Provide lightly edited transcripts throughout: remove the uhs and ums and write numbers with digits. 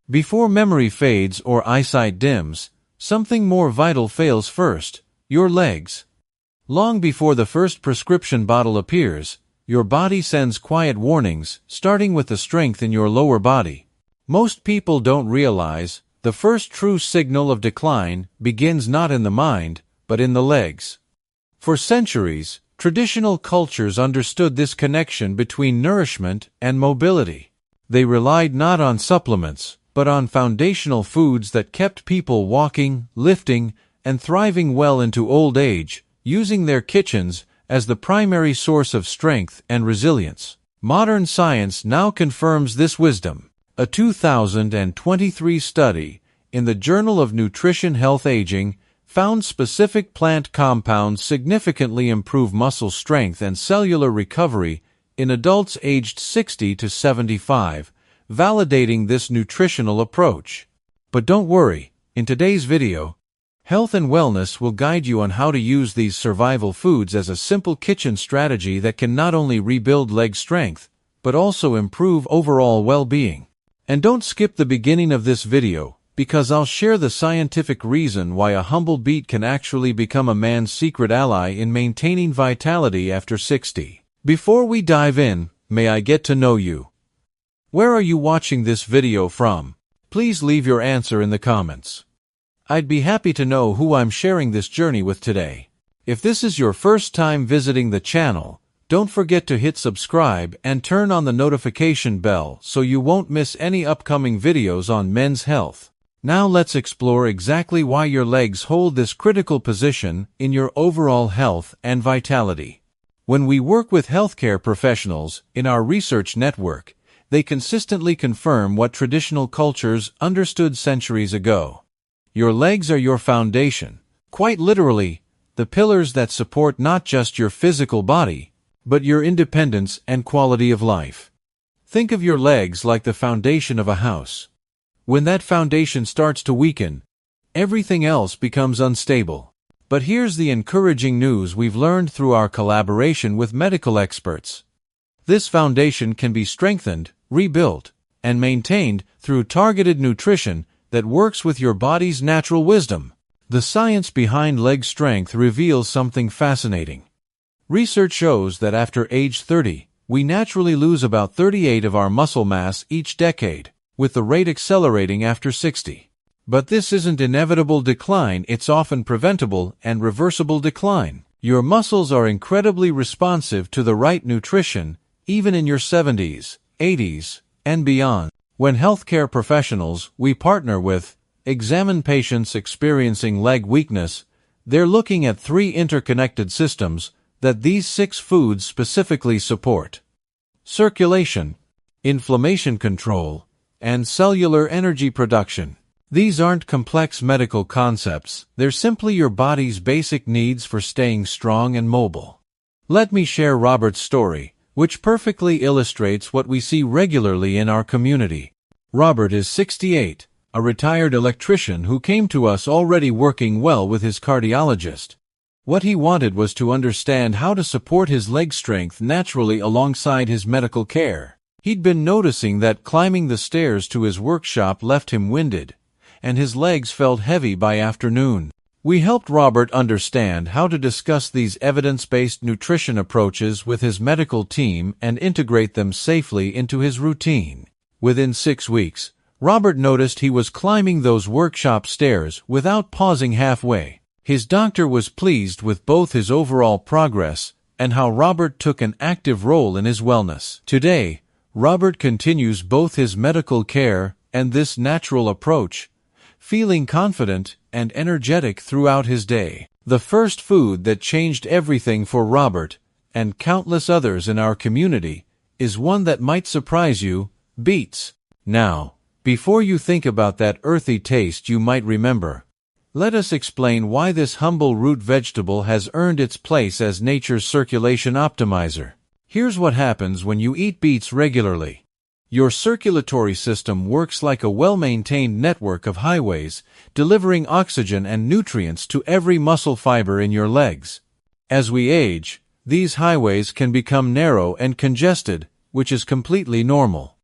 Before memory fades or eyesight dims, something more vital fails first: your legs. Long before the first prescription bottle appears, your body sends quiet warnings, starting with the strength in your lower body. Most people don't realize the first true signal of decline begins not in the mind, but in the legs. For centuries, traditional cultures understood this connection between nourishment and mobility. They relied not on supplements, but on foundational foods that kept people walking, lifting, and thriving well into old age, using their kitchens as the primary source of strength and resilience. Modern science now confirms this wisdom. A 2023 study in the Journal of Nutrition Health Aging found specific plant compounds significantly improve muscle strength and cellular recovery in adults aged 60 to 75, validating this nutritional approach. But don't worry, in today's video, Health and Wellness will guide you on how to use these survival foods as a simple kitchen strategy that can not only rebuild leg strength, but also improve overall well-being. And don't skip the beginning of this video, because I'll share the scientific reason why a humble beet can actually become a man's secret ally in maintaining vitality after 60. Before we dive in, may I get to know you? Where are you watching this video from? Please leave your answer in the comments. I'd be happy to know who I'm sharing this journey with today. If this is your first time visiting the channel, don't forget to hit subscribe and turn on the notification bell so you won't miss any upcoming videos on men's health. Now let's explore exactly why your legs hold this critical position in your overall health and vitality. When we work with healthcare professionals in our research network, they consistently confirm what traditional cultures understood centuries ago. Your legs are your foundation. Quite literally, the pillars that support not just your physical body, but your independence and quality of life. Think of your legs like the foundation of a house. When that foundation starts to weaken, everything else becomes unstable. But here's the encouraging news we've learned through our collaboration with medical experts. This foundation can be strengthened, rebuilt, and maintained through targeted nutrition that works with your body's natural wisdom. The science behind leg strength reveals something fascinating. Research shows that after age 30, we naturally lose about 38% of our muscle mass each decade, with the rate accelerating after 60. But this isn't inevitable decline, it's often preventable and reversible decline. Your muscles are incredibly responsive to the right nutrition, even in your 70s, 80s, and beyond. When healthcare professionals we partner with examine patients experiencing leg weakness, they're looking at 3 interconnected systems that these 6 foods specifically support: circulation, inflammation control, and cellular energy production. These aren't complex medical concepts, they're simply your body's basic needs for staying strong and mobile. Let me share Robert's story, which perfectly illustrates what we see regularly in our community. Robert is 68, a retired electrician who came to us already working well with his cardiologist. What he wanted was to understand how to support his leg strength naturally alongside his medical care. He'd been noticing that climbing the stairs to his workshop left him winded, and his legs felt heavy by afternoon. We helped Robert understand how to discuss these evidence-based nutrition approaches with his medical team and integrate them safely into his routine. Within 6 weeks, Robert noticed he was climbing those workshop stairs without pausing halfway. His doctor was pleased with both his overall progress and how Robert took an active role in his wellness. Today, Robert continues both his medical care and this natural approach, feeling confident and energetic throughout his day. The first food that changed everything for Robert, and countless others in our community, is one that might surprise you: beets. Now, before you think about that earthy taste you might remember, let us explain why this humble root vegetable has earned its place as nature's circulation optimizer. Here's what happens when you eat beets regularly. Your circulatory system works like a well-maintained network of highways, delivering oxygen and nutrients to every muscle fiber in your legs. As we age, these highways can become narrow and congested, which is completely normal.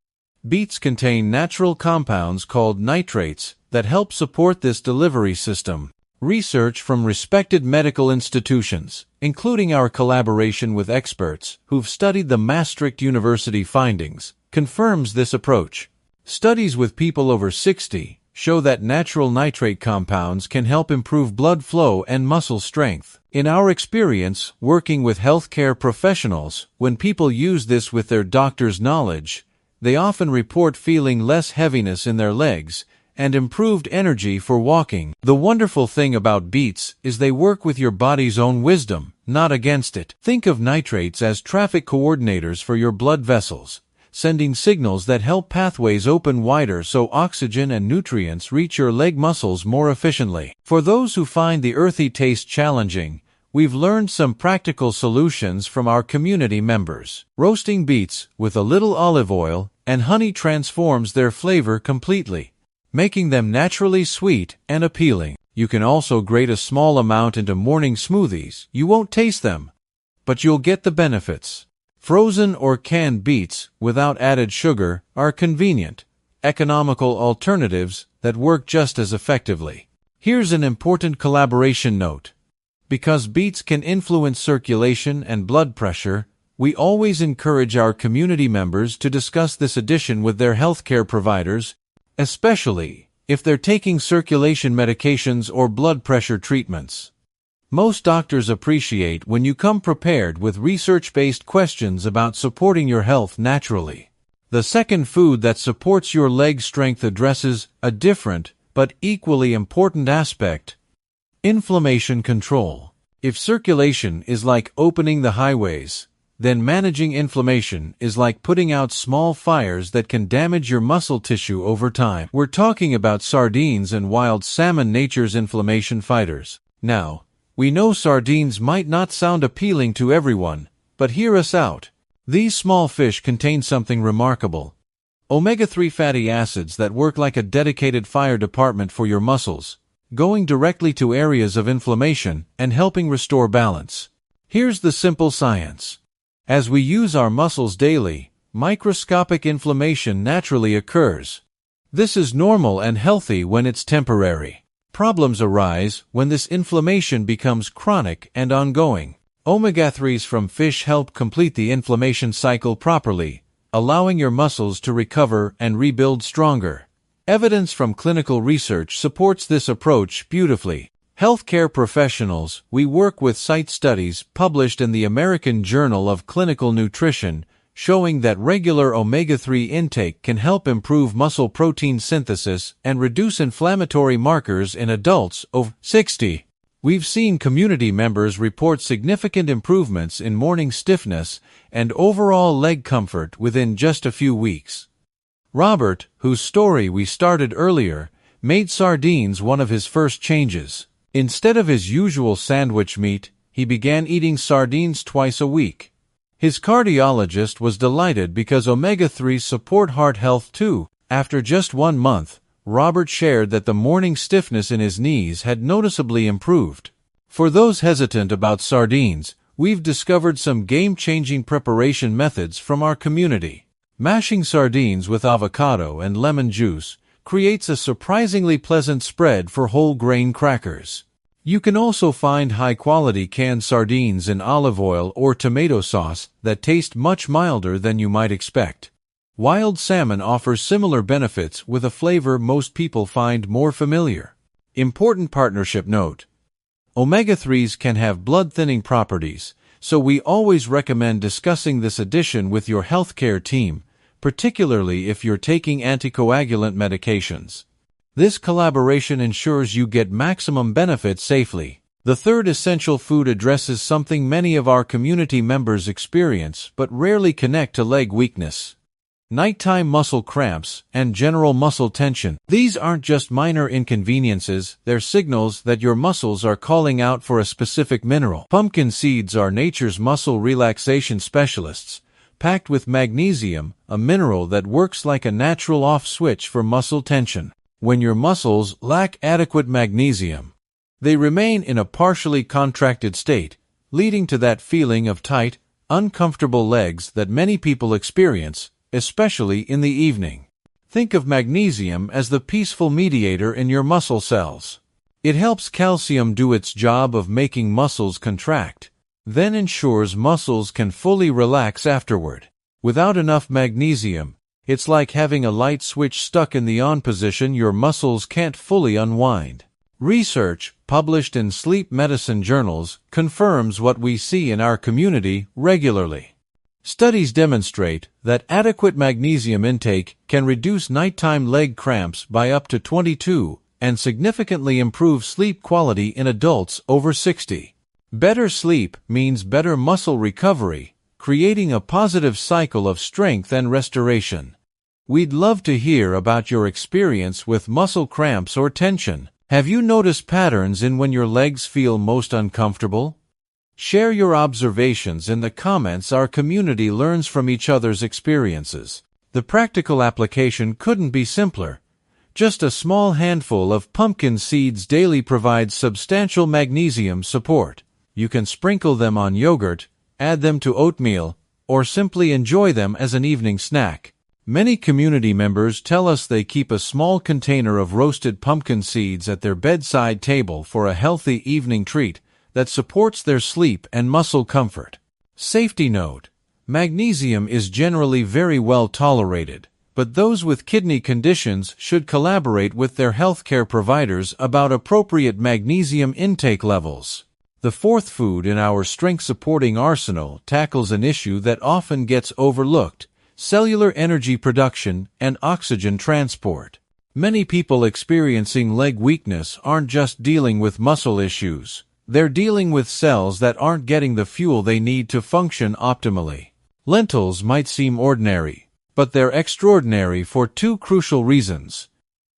Beets contain natural compounds called nitrates that help support this delivery system. Research from respected medical institutions, including our collaboration with experts who've studied the Maastricht University findings, confirms this approach. Studies with people over 60 show that natural nitrate compounds can help improve blood flow and muscle strength. In our experience working with healthcare professionals, when people use this with their doctor's knowledge, they often report feeling less heaviness in their legs and improved energy for walking. The wonderful thing about beets is they work with your body's own wisdom, not against it. Think of nitrates as traffic coordinators for your blood vessels, sending signals that help pathways open wider so oxygen and nutrients reach your leg muscles more efficiently. For those who find the earthy taste challenging, we've learned some practical solutions from our community members. Roasting beets with a little olive oil and honey transforms their flavor completely, making them naturally sweet and appealing. You can also grate a small amount into morning smoothies. You won't taste them, but you'll get the benefits. Frozen or canned beets, without added sugar, are convenient, economical alternatives that work just as effectively. Here's an important collaboration note. Because beets can influence circulation and blood pressure, we always encourage our community members to discuss this addition with their healthcare providers, especially if they're taking circulation medications or blood pressure treatments. Most doctors appreciate when you come prepared with research-based questions about supporting your health naturally. The second food that supports your leg strength addresses a different but equally important aspect: inflammation control. If circulation is like opening the highways, then managing inflammation is like putting out small fires that can damage your muscle tissue over time. We're talking about sardines and wild salmon, nature's inflammation fighters. Now, we know sardines might not sound appealing to everyone, but hear us out. These small fish contain something remarkable: omega-3 fatty acids that work like a dedicated fire department for your muscles, going directly to areas of inflammation and helping restore balance. Here's the simple science. As we use our muscles daily, microscopic inflammation naturally occurs. This is normal and healthy when it's temporary. Problems arise when this inflammation becomes chronic and ongoing. Omega-3s from fish help complete the inflammation cycle properly, allowing your muscles to recover and rebuild stronger. Evidence from clinical research supports this approach beautifully. Healthcare professionals, we work with cite studies published in the American Journal of Clinical Nutrition showing that regular omega-3 intake can help improve muscle protein synthesis and reduce inflammatory markers in adults over 60. We've seen community members report significant improvements in morning stiffness and overall leg comfort within just a few weeks. Robert, whose story we started earlier, made sardines one of his first changes. Instead of his usual sandwich meat, he began eating sardines twice a week. His cardiologist was delighted because omega-3s support heart health too. After just 1 month, Robert shared that the morning stiffness in his knees had noticeably improved. For those hesitant about sardines, we've discovered some game-changing preparation methods from our community. Mashing sardines with avocado and lemon juice creates a surprisingly pleasant spread for whole grain crackers. You can also find high-quality canned sardines in olive oil or tomato sauce that taste much milder than you might expect. Wild salmon offers similar benefits with a flavor most people find more familiar. Important partnership note: omega-3s can have blood-thinning properties, so we always recommend discussing this addition with your healthcare team, particularly if you're taking anticoagulant medications. This collaboration ensures you get maximum benefit safely. The third essential food addresses something many of our community members experience but rarely connect to: leg weakness, nighttime muscle cramps, and general muscle tension. These aren't just minor inconveniences, they're signals that your muscles are calling out for a specific mineral. Pumpkin seeds are nature's muscle relaxation specialists, packed with magnesium, a mineral that works like a natural off switch for muscle tension. When your muscles lack adequate magnesium, they remain in a partially contracted state, leading to that feeling of tight, uncomfortable legs that many people experience, especially in the evening. Think of magnesium as the peaceful mediator in your muscle cells. It helps calcium do its job of making muscles contract, then ensures muscles can fully relax afterward. Without enough magnesium, it's like having a light switch stuck in the on position. Your muscles can't fully unwind. Research, published in sleep medicine journals, confirms what we see in our community regularly. Studies demonstrate that adequate magnesium intake can reduce nighttime leg cramps by up to 22 and significantly improve sleep quality in adults over 60. Better sleep means better muscle recovery, creating a positive cycle of strength and restoration. We'd love to hear about your experience with muscle cramps or tension. Have you noticed patterns in when your legs feel most uncomfortable? Share your observations in the comments. Our community learns from each other's experiences. The practical application couldn't be simpler. Just a small handful of pumpkin seeds daily provides substantial magnesium support. You can sprinkle them on yogurt, add them to oatmeal, or simply enjoy them as an evening snack. Many community members tell us they keep a small container of roasted pumpkin seeds at their bedside table for a healthy evening treat that supports their sleep and muscle comfort. Safety note: magnesium is generally very well tolerated, but those with kidney conditions should collaborate with their healthcare providers about appropriate magnesium intake levels. The fourth food in our strength-supporting arsenal tackles an issue that often gets overlooked: cellular energy production and oxygen transport. Many people experiencing leg weakness aren't just dealing with muscle issues. They're dealing with cells that aren't getting the fuel they need to function optimally. Lentils might seem ordinary, but they're extraordinary for two crucial reasons: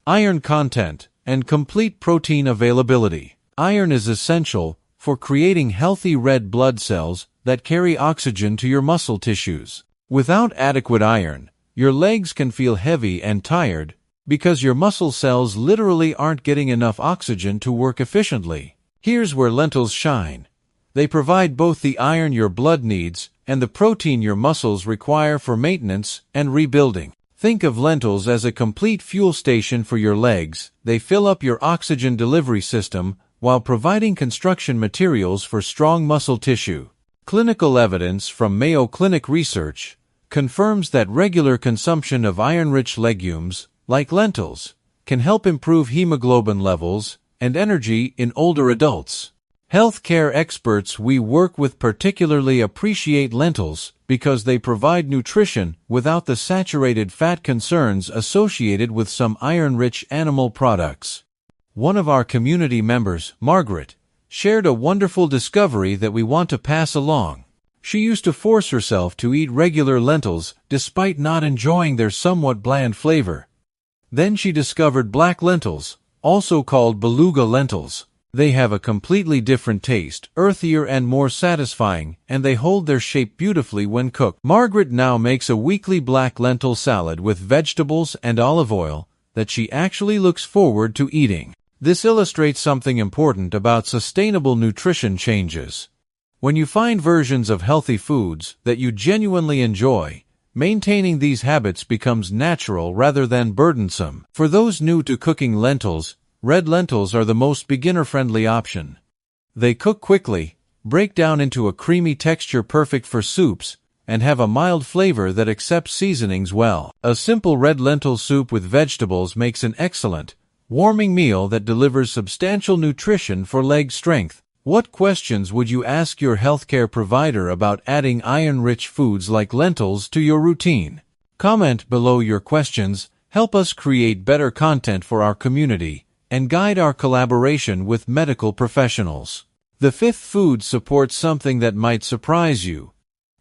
iron content and complete protein availability. Iron is essential for creating healthy red blood cells that carry oxygen to your muscle tissues. Without adequate iron, your legs can feel heavy and tired because your muscle cells literally aren't getting enough oxygen to work efficiently. Here's where lentils shine. They provide both the iron your blood needs and the protein your muscles require for maintenance and rebuilding. Think of lentils as a complete fuel station for your legs. They fill up your oxygen delivery system while providing construction materials for strong muscle tissue. Clinical evidence from Mayo Clinic research confirms that regular consumption of iron-rich legumes, like lentils, can help improve hemoglobin levels and energy in older adults. Healthcare experts we work with particularly appreciate lentils because they provide nutrition without the saturated fat concerns associated with some iron-rich animal products. One of our community members, Margaret, shared a wonderful discovery that we want to pass along. She used to force herself to eat regular lentils despite not enjoying their somewhat bland flavor. Then she discovered black lentils, also called beluga lentils. They have a completely different taste, earthier and more satisfying, and they hold their shape beautifully when cooked. Margaret now makes a weekly black lentil salad with vegetables and olive oil that she actually looks forward to eating. This illustrates something important about sustainable nutrition changes. When you find versions of healthy foods that you genuinely enjoy, maintaining these habits becomes natural rather than burdensome. For those new to cooking lentils, red lentils are the most beginner-friendly option. They cook quickly, break down into a creamy texture perfect for soups, and have a mild flavor that accepts seasonings well. A simple red lentil soup with vegetables makes an excellent, warming meal that delivers substantial nutrition for leg strength. What questions would you ask your healthcare provider about adding iron-rich foods like lentils to your routine? Comment below your questions, help us create better content for our community, and guide our collaboration with medical professionals. The fifth food supports something that might surprise you: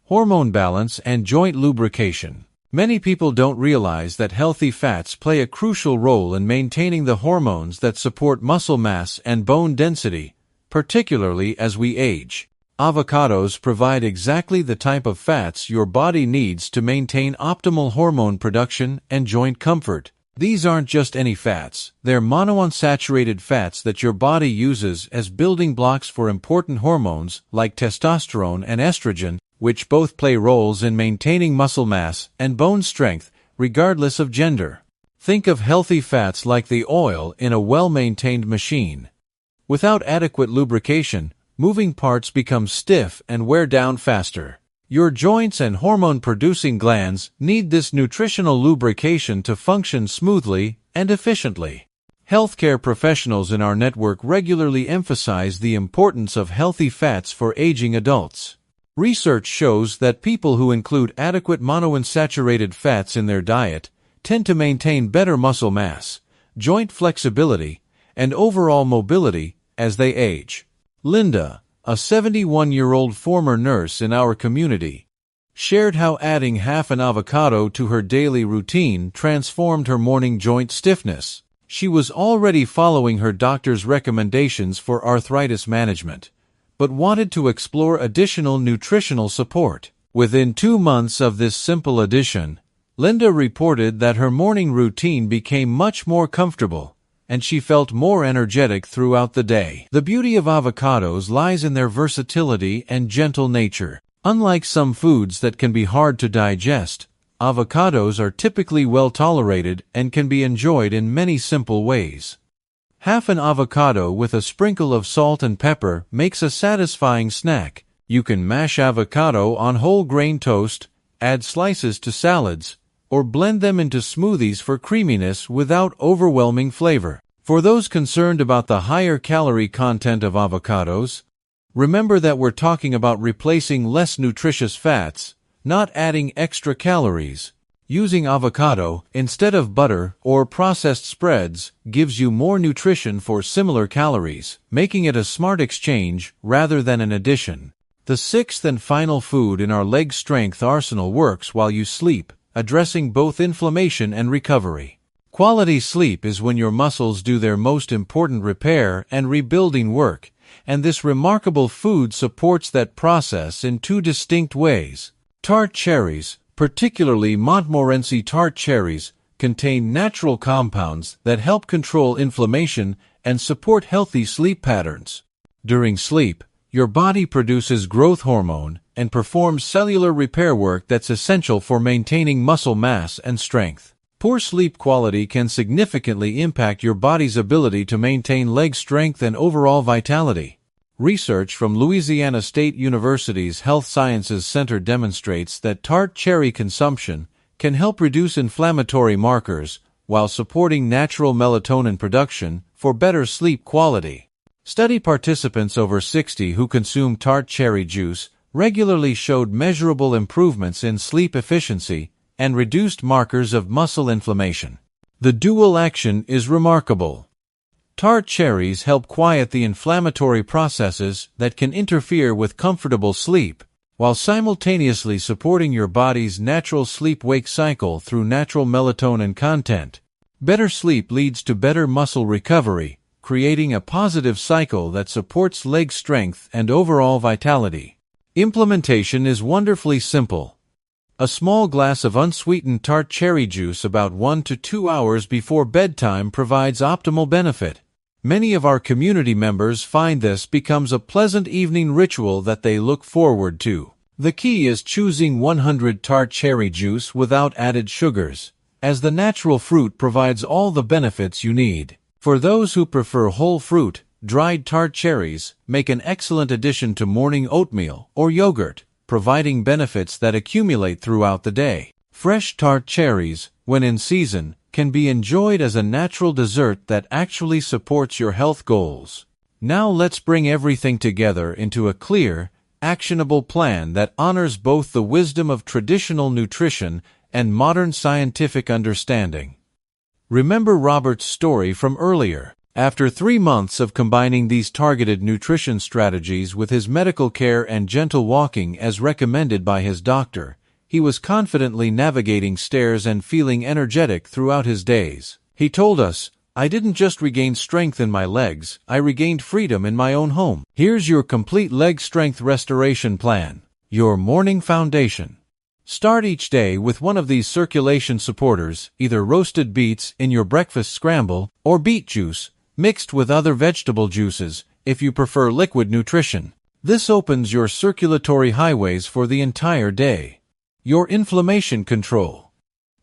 hormone balance and joint lubrication. Many people don't realize that healthy fats play a crucial role in maintaining the hormones that support muscle mass and bone density, particularly as we age. Avocados provide exactly the type of fats your body needs to maintain optimal hormone production and joint comfort. These aren't just any fats, they're monounsaturated fats that your body uses as building blocks for important hormones like testosterone and estrogen, which both play roles in maintaining muscle mass and bone strength, regardless of gender. Think of healthy fats like the oil in a well-maintained machine. Without adequate lubrication, moving parts become stiff and wear down faster. Your joints and hormone-producing glands need this nutritional lubrication to function smoothly and efficiently. Healthcare professionals in our network regularly emphasize the importance of healthy fats for aging adults. Research shows that people who include adequate monounsaturated fats in their diet tend to maintain better muscle mass, joint flexibility, and overall mobility as they age. Linda, a 71-year-old former nurse in our community, shared how adding half an avocado to her daily routine transformed her morning joint stiffness. She was already following her doctor's recommendations for arthritis management, but wanted to explore additional nutritional support. Within 2 months of this simple addition, Linda reported that her morning routine became much more comfortable, and she felt more energetic throughout the day. The beauty of avocados lies in their versatility and gentle nature. Unlike some foods that can be hard to digest, avocados are typically well tolerated and can be enjoyed in many simple ways. Half an avocado with a sprinkle of salt and pepper makes a satisfying snack. You can mash avocado on whole grain toast, add slices to salads, or blend them into smoothies for creaminess without overwhelming flavor. For those concerned about the higher calorie content of avocados, remember that we're talking about replacing less nutritious fats, not adding extra calories. Using avocado instead of butter or processed spreads gives you more nutrition for similar calories, making it a smart exchange rather than an addition. The sixth and final food in our leg strength arsenal works while you sleep, addressing both inflammation and recovery. Quality sleep is when your muscles do their most important repair and rebuilding work, and this remarkable food supports that process in 2 distinct ways. Tart cherries, particularly Montmorency tart cherries, contain natural compounds that help control inflammation and support healthy sleep patterns. During sleep, your body produces growth hormone and performs cellular repair work that's essential for maintaining muscle mass and strength. Poor sleep quality can significantly impact your body's ability to maintain leg strength and overall vitality. Research from Louisiana State University's Health Sciences Center demonstrates that tart cherry consumption can help reduce inflammatory markers while supporting natural melatonin production for better sleep quality. Study participants over 60 who consumed tart cherry juice regularly showed measurable improvements in sleep efficiency and reduced markers of muscle inflammation. The dual action is remarkable. Tart cherries help quiet the inflammatory processes that can interfere with comfortable sleep, while simultaneously supporting your body's natural sleep-wake cycle through natural melatonin content. Better sleep leads to better muscle recovery, creating a positive cycle that supports leg strength and overall vitality. Implementation is wonderfully simple. A small glass of unsweetened tart cherry juice about 1 to 2 hours before bedtime provides optimal benefit. Many of our community members find this becomes a pleasant evening ritual that they look forward to. The key is choosing 100 tart cherry juice without added sugars, as the natural fruit provides all the benefits you need. For those who prefer whole fruit, dried tart cherries make an excellent addition to morning oatmeal or yogurt, providing benefits that accumulate throughout the day. Fresh tart cherries, when in season, can be enjoyed as a natural dessert that actually supports your health goals. Now let's bring everything together into a clear, actionable plan that honors both the wisdom of traditional nutrition and modern scientific understanding. Remember Robert's story from earlier. After 3 months of combining these targeted nutrition strategies with his medical care and gentle walking as recommended by his doctor, he was confidently navigating stairs and feeling energetic throughout his days. He told us, "I didn't just regain strength in my legs, I regained freedom in my own home." Here's your complete leg strength restoration plan. Your morning foundation. Start each day with one of these circulation supporters, either roasted beets in your breakfast scramble or beet juice, mixed with other vegetable juices, if you prefer liquid nutrition. This opens your circulatory highways for the entire day. Your inflammation control.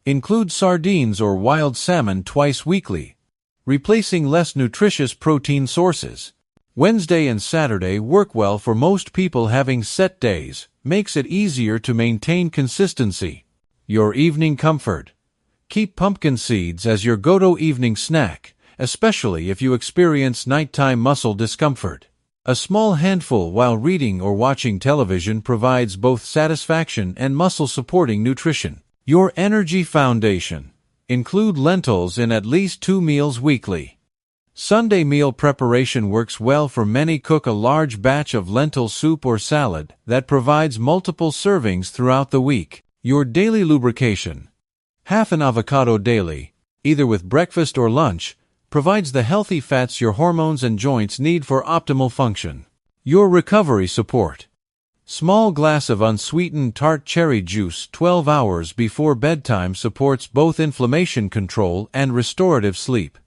Include sardines or wild salmon twice weekly, replacing less nutritious protein sources. Wednesday and Saturday work well for most people. Having set days makes it easier to maintain consistency. Your evening comfort. Keep pumpkin seeds as your go-to evening snack, especially if you experience nighttime muscle discomfort. A small handful while reading or watching television provides both satisfaction and muscle-supporting nutrition. Your energy foundation. Include lentils in at least 2 meals weekly. Sunday meal preparation works well for many. Cook a large batch of lentil soup or salad that provides multiple servings throughout the week. Your daily lubrication. Half an avocado daily, either with breakfast or lunch, provides the healthy fats your hormones and joints need for optimal function. Your recovery support. Small glass of unsweetened tart cherry juice 12 hours before bedtime supports both inflammation control and restorative sleep.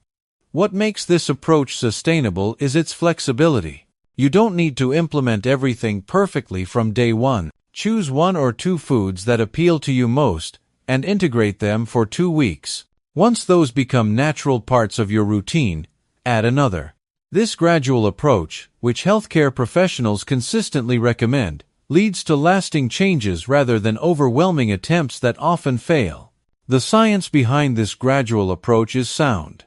What makes this approach sustainable is its flexibility. You don't need to implement everything perfectly from day one. Choose 1 or 2 foods that appeal to you most and integrate them for 2 weeks. Once those become natural parts of your routine, add another. This gradual approach, which healthcare professionals consistently recommend, leads to lasting changes rather than overwhelming attempts that often fail. The science behind this gradual approach is sound.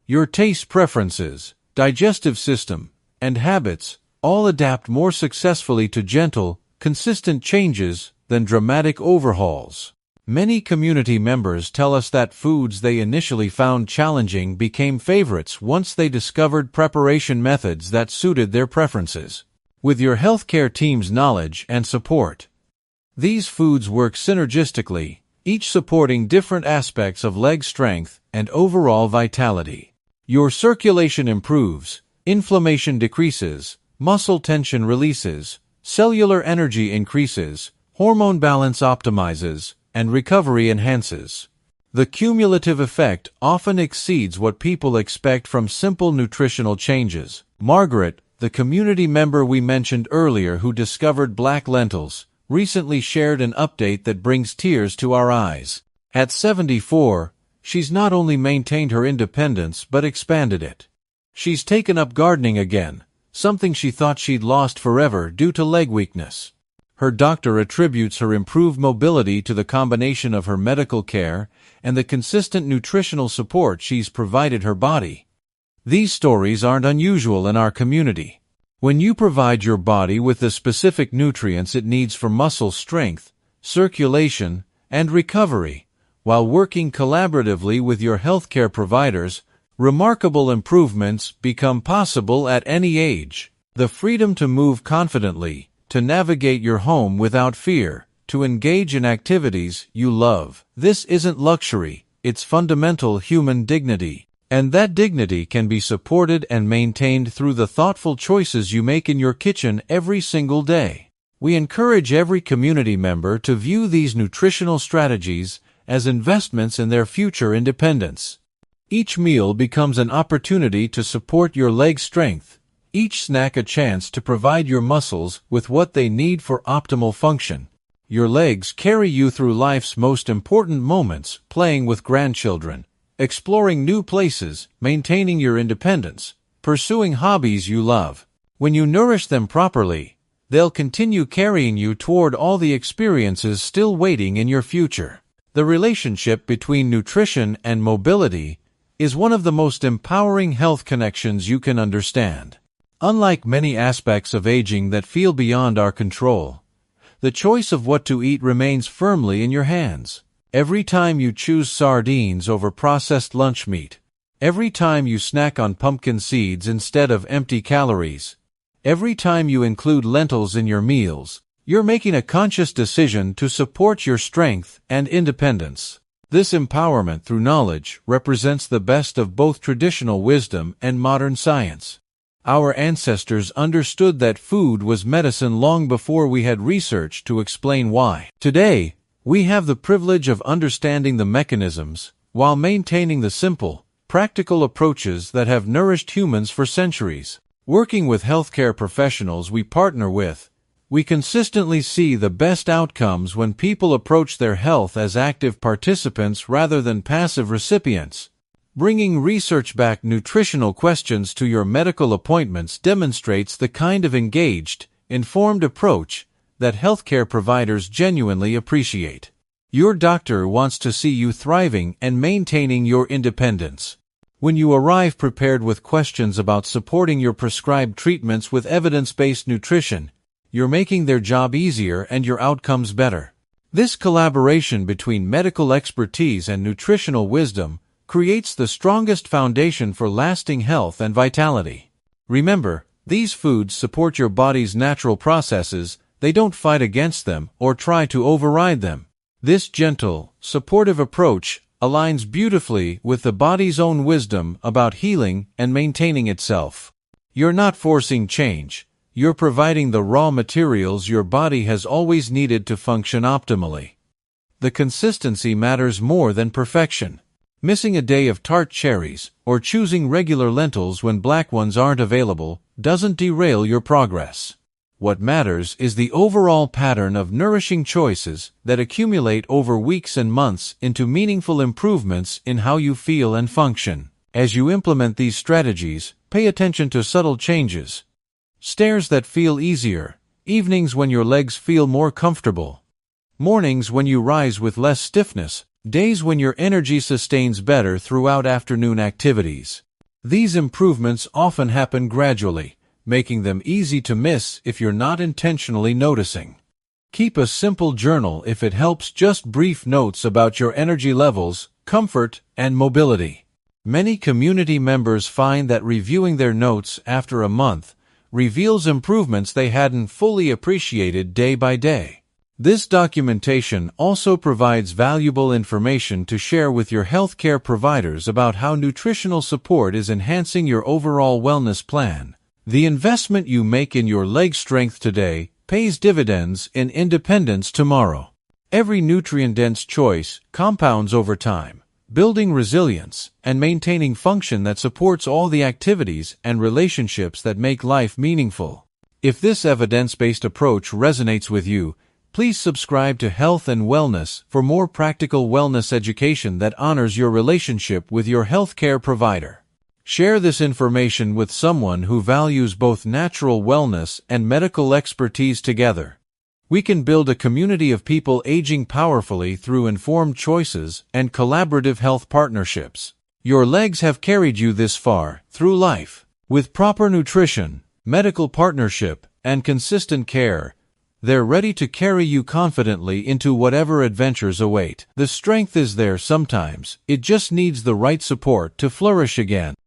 Your taste preferences, digestive system, and habits all adapt more successfully to gentle, consistent changes than dramatic overhauls. Many community members tell us that foods they initially found challenging became favorites once they discovered preparation methods that suited their preferences. With your healthcare team's knowledge and support, these foods work synergistically, each supporting different aspects of leg strength and overall vitality. Your circulation improves, inflammation decreases, muscle tension releases, cellular energy increases, hormone balance optimizes, and recovery enhances. The cumulative effect often exceeds what people expect from simple nutritional changes. Margaret, the community member we mentioned earlier who discovered black lentils, recently shared an update that brings tears to our eyes. At 74, she's not only maintained her independence but expanded it. She's taken up gardening again, something she thought she'd lost forever due to leg weakness. Her doctor attributes her improved mobility to the combination of her medical care and the consistent nutritional support she's provided her body. These stories aren't unusual in our community. When you provide your body with the specific nutrients it needs for muscle strength, circulation, and recovery, while working collaboratively with your healthcare providers, remarkable improvements become possible at any age. The freedom to move confidently, to navigate your home without fear, to engage in activities you love. This isn't luxury, it's fundamental human dignity. And that dignity can be supported and maintained through the thoughtful choices you make in your kitchen every single day. We encourage every community member to view these nutritional strategies as investments in their future independence. Each meal becomes an opportunity to support your leg strength, each snack a chance to provide your muscles with what they need for optimal function. Your legs carry you through life's most important moments, playing with grandchildren, exploring new places, maintaining your independence, pursuing hobbies you love. When you nourish them properly, they'll continue carrying you toward all the experiences still waiting in your future. The relationship between nutrition and mobility is one of the most empowering health connections you can understand. Unlike many aspects of aging that feel beyond our control, the choice of what to eat remains firmly in your hands. Every time you choose sardines over processed lunch meat, every time you snack on pumpkin seeds instead of empty calories, every time you include lentils in your meals, you're making a conscious decision to support your strength and independence. This empowerment through knowledge represents the best of both traditional wisdom and modern science. Our ancestors understood that food was medicine long before we had research to explain why. Today, we have the privilege of understanding the mechanisms while maintaining the simple, practical approaches that have nourished humans for centuries. Working with healthcare professionals we partner with, we consistently see the best outcomes when people approach their health as active participants rather than passive recipients. Bringing research-backed nutritional questions to your medical appointments demonstrates the kind of engaged, informed approach that healthcare providers genuinely appreciate. Your doctor wants to see you thriving and maintaining your independence. When you arrive prepared with questions about supporting your prescribed treatments with evidence-based nutrition, you're making their job easier and your outcomes better. This collaboration between medical expertise and nutritional wisdom creates the strongest foundation for lasting health and vitality. Remember, these foods support your body's natural processes, they don't fight against them or try to override them. This gentle, supportive approach aligns beautifully with the body's own wisdom about healing and maintaining itself. You're not forcing change, you're providing the raw materials your body has always needed to function optimally. The consistency matters more than perfection. Missing a day of tart cherries or choosing regular lentils when black ones aren't available doesn't derail your progress. What matters is the overall pattern of nourishing choices that accumulate over weeks and months into meaningful improvements in how you feel and function. As you implement these strategies, pay attention to subtle changes. Stairs that feel easier, evenings when your legs feel more comfortable, mornings when you rise with less stiffness, days when your energy sustains better throughout afternoon activities. These improvements often happen gradually, making them easy to miss if you're not intentionally noticing. Keep a simple journal if it helps, just brief notes about your energy levels, comfort, and mobility. Many community members find that reviewing their notes after a month reveals improvements they hadn't fully appreciated day by day. This documentation also provides valuable information to share with your healthcare providers about how nutritional support is enhancing your overall wellness plan. The investment you make in your leg strength today pays dividends in independence tomorrow. Every nutrient-dense choice compounds over time, building resilience and maintaining function that supports all the activities and relationships that make life meaningful. If this evidence-based approach resonates with you, please subscribe to Health and Wellness for more practical wellness education that honors your relationship with your healthcare provider. Share this information with someone who values both natural wellness and medical expertise together. We can build a community of people aging powerfully through informed choices and collaborative health partnerships. Your legs have carried you this far through life. With proper nutrition, medical partnership, and consistent care, they're ready to carry you confidently into whatever adventures await. The strength is there sometimes, it just needs the right support to flourish again.